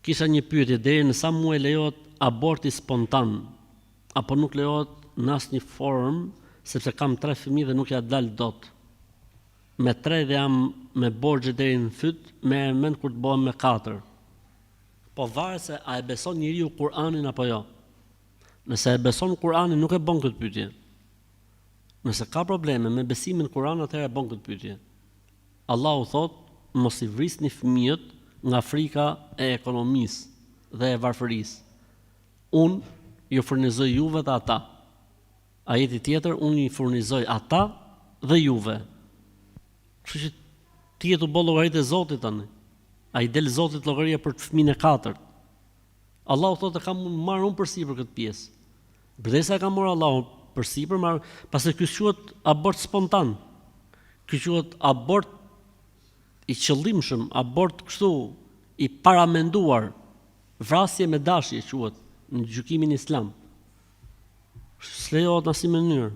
Kisha një pyetje, deri në sa muaj lejohet aborti spontan, apo nuk lejohet në asnjë formë, sepse kam 3 fëmijë dhe nuk ja dal dot. Me 3 dhe jam me borxhe deri në fyt, me mend kur të bëhem me 4. Po varet se a e beson njeriu Kur'anin apo jo. Nëse e beson Kur'anin nuk e bën këtë pyetje. Nëse ka probleme me besimin në Kur'an, atëherë e bën këtë pyetje. Allahu thot, mos i vrisni fëmijët nga frika e ekonomisë dhe e varfërisë. Unë ju furnizoj juve dhe ata. Ajeti tjetër, unë i furnizoj ata dhe juve. Kështu që ti jetu bë llogaritë e Zotit tani. Ai del Zotit llogaria për fëmijën e 4. Allahu thotë kam marrë unë përsipër këtë pjesë. Bëresa ka marrë Allahu përsipër, pasi ky quhet abort spontan. Ky quhet abort i qëllimshëm, abort kështu i paramenduar, vrasje me dashje quhet në gjykimin islam. S'lejohet në asnjë mënyrë.